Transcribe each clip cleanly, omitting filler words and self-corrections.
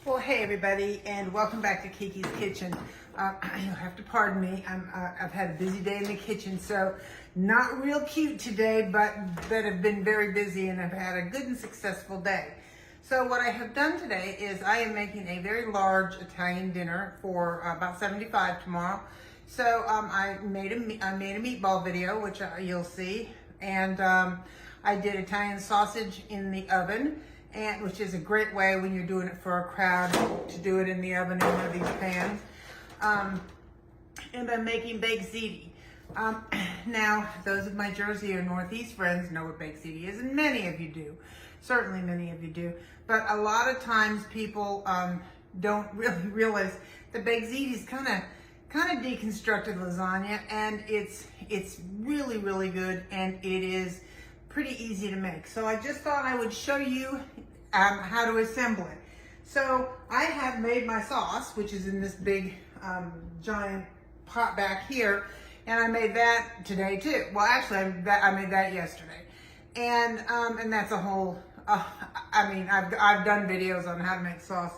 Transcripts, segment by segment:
Well, hey everybody, and welcome back to Kiki's Kitchen. You'll have to pardon me. I've had a busy day in the kitchen, so not real cute today, but have been very busy, and I've had a good and successful day. So what I have done today is I am making a very large Italian dinner for about 75 tomorrow. So I made a meatball video, which you'll see, and I did Italian sausage in the oven. And which is a great way when you're doing it for a crowd to do it in the oven in one of these pans. And I'm making baked ziti. Now, those of my Jersey or Northeast friends know what baked ziti is, and many of you do. Certainly many of you do. But a lot of times people don't really realize that baked ziti is kind of deconstructed lasagna, and it's really, really good, and it is pretty easy to make. So I just thought I would show you how to assemble it. So I have made my sauce, which is in this big giant pot back here, and I made that today too. Well, actually, I made that yesterday, and that's a whole. I've done videos on how to make sauce.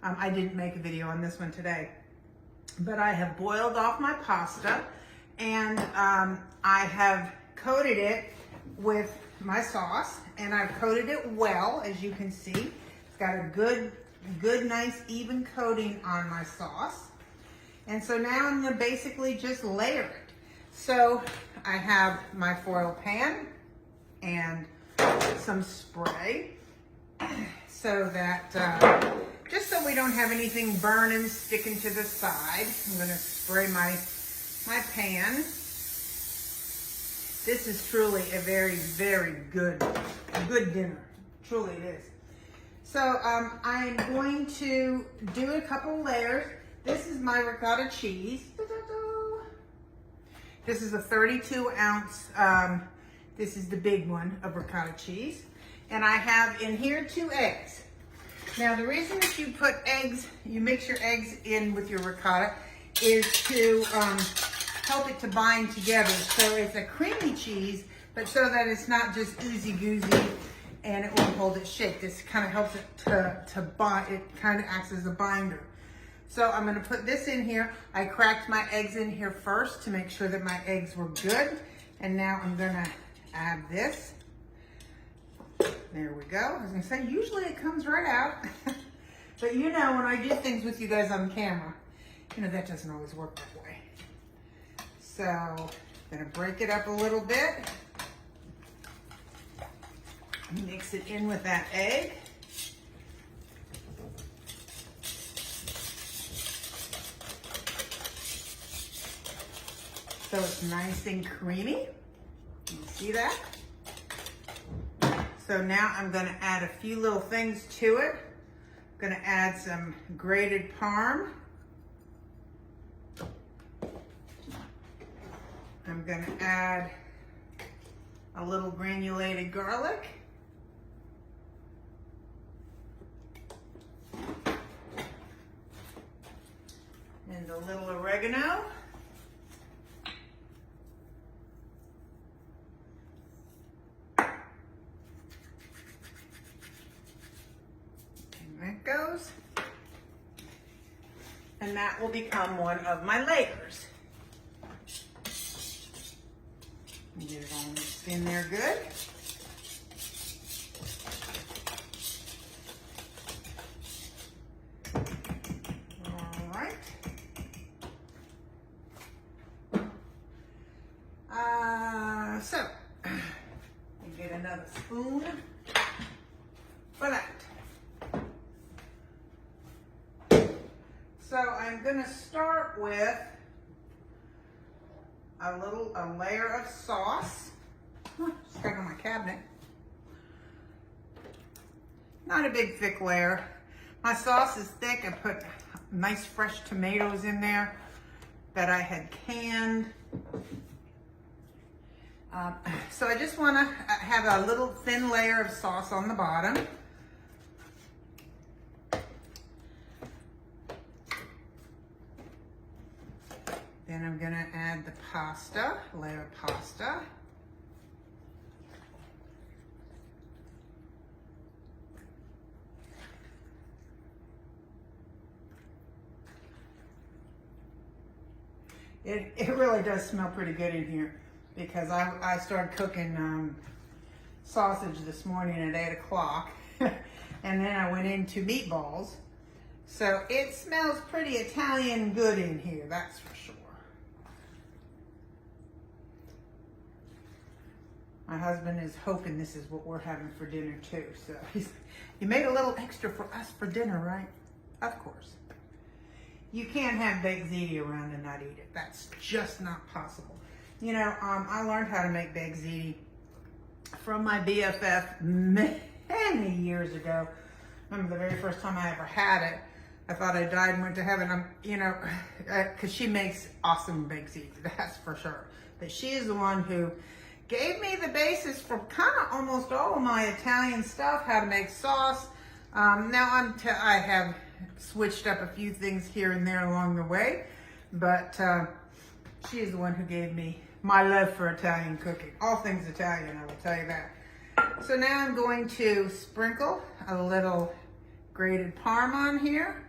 I didn't make a video on this one today, but I have boiled off my pasta, and I have coated it with my sauce, and I've coated it well, as you can see. It's got a good, nice, even coating on my sauce. And so now I'm gonna basically just layer it. So I have my foil pan and some spray, so that, just so we don't have anything burning, sticking to the side, I'm gonna spray my pan. This is truly a very, very good dinner. Truly it is. So I'm going to do a couple layers. This is my ricotta cheese. This is a 32 ounce, this is the big one of ricotta cheese. And I have in here 2 eggs. Now the reason that you put eggs, you mix your eggs in with your ricotta, is to help it to bind together. So it's a creamy cheese, but so that it's not just oozy-goozy and it won't hold its shape. This kind of helps it to bind. It kind of acts as a binder. So I'm going to put this in here. I cracked my eggs in here first to make sure that my eggs were good. And now I'm going to add this. There we go. I was going to say, usually it comes right out. But you know, when I do things with you guys on camera, you know, that doesn't always work that way. So I'm gonna break it up a little bit. Mix it in with that egg. So it's nice and creamy. You see that? So now I'm gonna add a few little things to it. I'm gonna add some grated Parmesan. I'm going to add a little granulated garlic. And a little oregano. And that goes. And that will become one of my layers. Get it all mixed in there good. All right. So we get another spoon for that. So I'm going to start with a layer of sauce. Stuck on my cabinet. Not a big thick layer. My sauce is thick. I put nice fresh tomatoes in there that I had canned. So I just want to have a little thin layer of sauce on the bottom. Then I'm going to add the pasta, layer of pasta. It really does smell pretty good in here because I started cooking sausage this morning at 8 o'clock and then I went into meatballs. So it smells pretty Italian good in here, that's for sure. My husband is hoping this is what we're having for dinner too. So you made a little extra for us for dinner, right? Of course. You can't have baked ziti around and not eat it. That's just not possible. You know, I learned how to make baked ziti from my BFF many years ago. Remember the very first time I ever had it, I thought I died and went to heaven. You know, because she makes awesome baked ziti, that's for sure. But she is the one who gave me the basis for kind of almost all of my Italian stuff, how to make sauce. Now I have switched up a few things here and there along the way, but she is the one who gave me my love for Italian cooking. All things Italian, I will tell you that. So now I'm going to sprinkle a little grated Parmesan here.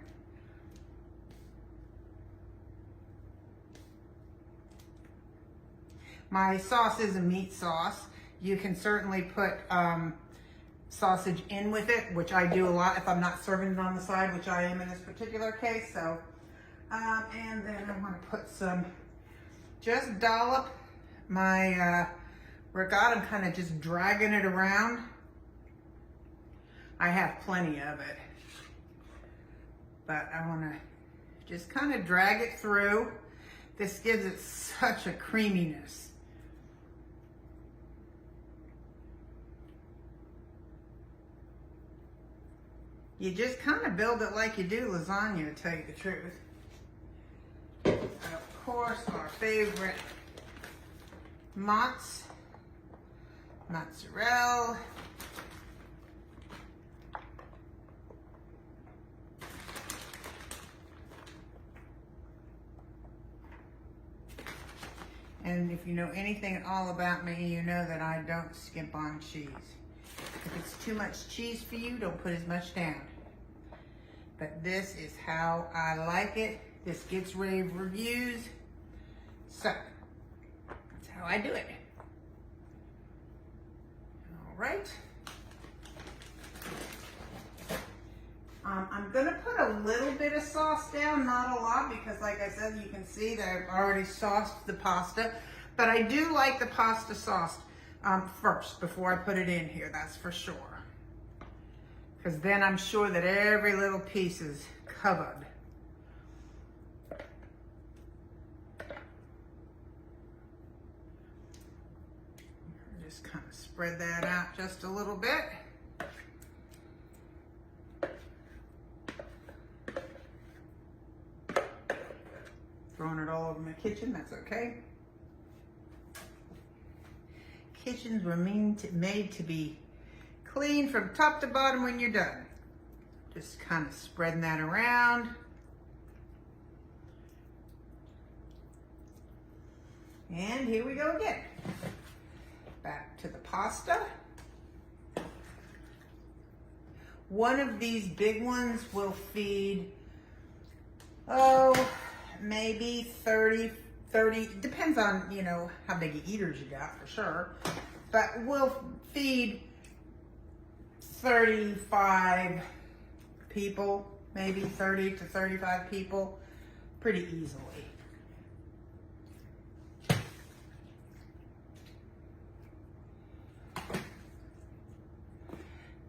My sauce is a meat sauce. You can certainly put sausage in with it, which I do a lot if I'm not serving it on the side, which I am in this particular case. So, and then I want to put some, just dollop my ricotta. I'm kind of just dragging it around. I have plenty of it, but I want to just kind of drag it through. This gives it such a creaminess. You just kind of build it like you do lasagna, to tell you the truth. And of course, our favorite mozzarella. And if you know anything at all about me, you know that I don't skimp on cheese. If it's too much cheese for you, don't put as much down. But this is how I like it. This gets rave reviews. So, that's how I do it. All right. I'm gonna put a little bit of sauce down, not a lot, because like I said, you can see that I've already sauced the pasta. But I do like the pasta sauce first before I put it in here, that's for sure. Because then I'm sure that every little piece is covered. Just kind of spread that out just a little bit. Throwing it all over my kitchen, that's okay. Kitchens were made to be clean from top to bottom when you're done. Just kind of spreading that around. And here we go again. Back to the pasta. One of these big ones will feed, maybe 30, depends on, you know, how big of eaters you got for sure, but we'll feed 35 people, maybe 30 to 35 people pretty easily.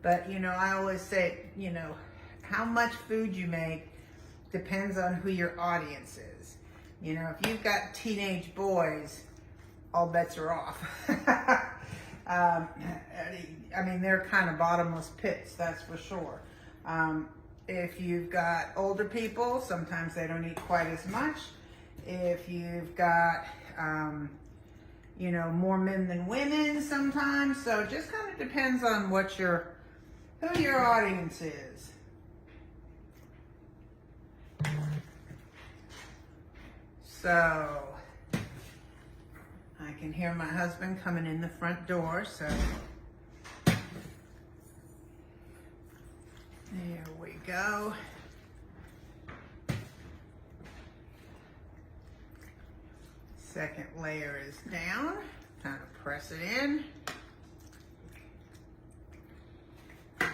But, you know, I always say, you know, how much food you make depends on who your audience is. You know, if you've got teenage boys, all bets are off. I mean, they're kind of bottomless pits, that's for sure. If you've got older people, sometimes they don't eat quite as much. If you've got, you know, more men than women sometimes. So it just kind of depends on what who your audience is. So, I can hear my husband coming in the front door, so there we go. Second layer is down. Time to press it in. Add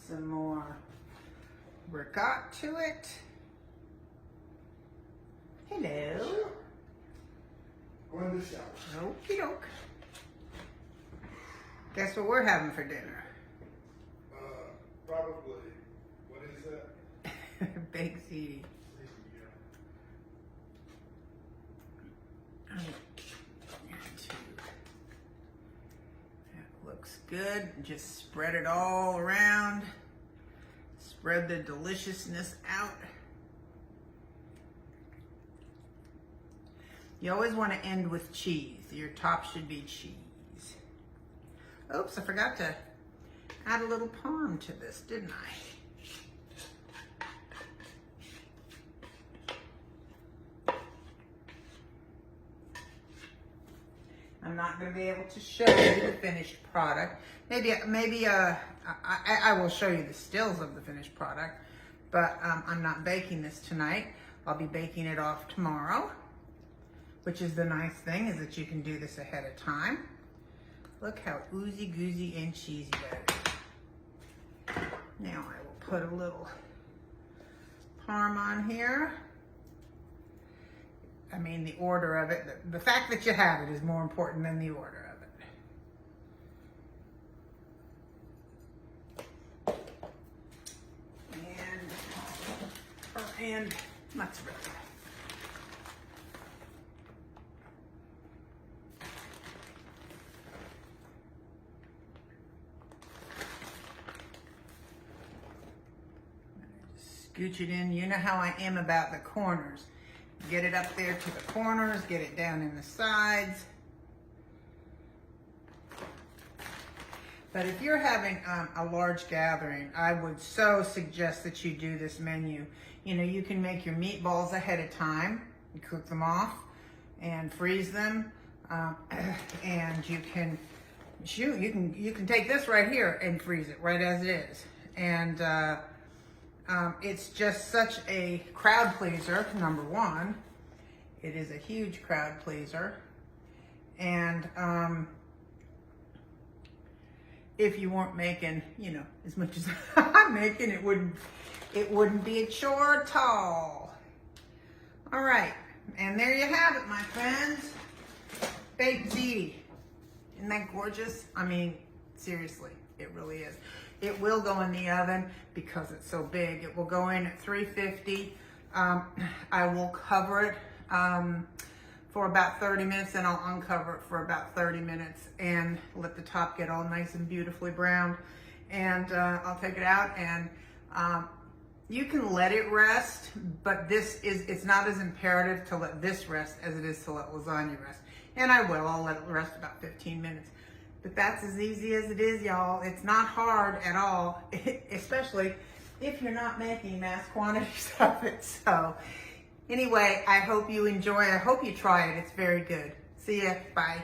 some more ricotta to it. Hello. Go in the shower. Okie doke. Guess what we're having for dinner? Probably, what is that? Baked ziti. That looks good. Just spread it all around. Spread the deliciousness out. You always want to end with cheese. Your top should be cheese. Oops, I forgot to add a little parm to this, didn't I? I'm not going to be able to show you the finished product. Maybe I will show you the stills of the finished product, but I'm not baking this tonight. I'll be baking it off tomorrow, which is the nice thing, is that you can do this ahead of time. Look how oozy goozy and cheesy that is. Now I will put a little parm on here. I mean, the order of it, the fact that you have it is more important than the order of it. And mozzarella. Scooch it in. You know how I am about the corners. Get it up there to the corners, get it down in the sides. But if you're having a large gathering, I would so suggest that you do this menu. You know, you can make your meatballs ahead of time, you cook them off and freeze them, and you can take this right here and freeze it right as it is. And it's just such a crowd pleaser, number one. It is a huge crowd pleaser. And if you weren't making, you know, as much as I'm making, it wouldn't be a chore at all. All right, and there you have it, my friends. Baked ziti. Isn't that gorgeous? I mean, seriously, it really is. It will go in the oven because it's so big. It will go in at 350. I will cover it for about 30 minutes, and I'll uncover it for about 30 minutes and let the top get all nice and beautifully browned. And I'll take it out, and you can let it rest, but it's not as imperative to let this rest as it is to let lasagna rest. And I'll let it rest about 15 minutes. But that's as easy as it is, y'all. It's not hard at all, especially if you're not making mass quantities of it. So anyway, I hope you enjoy. I hope you try it. It's very good. See ya. Bye.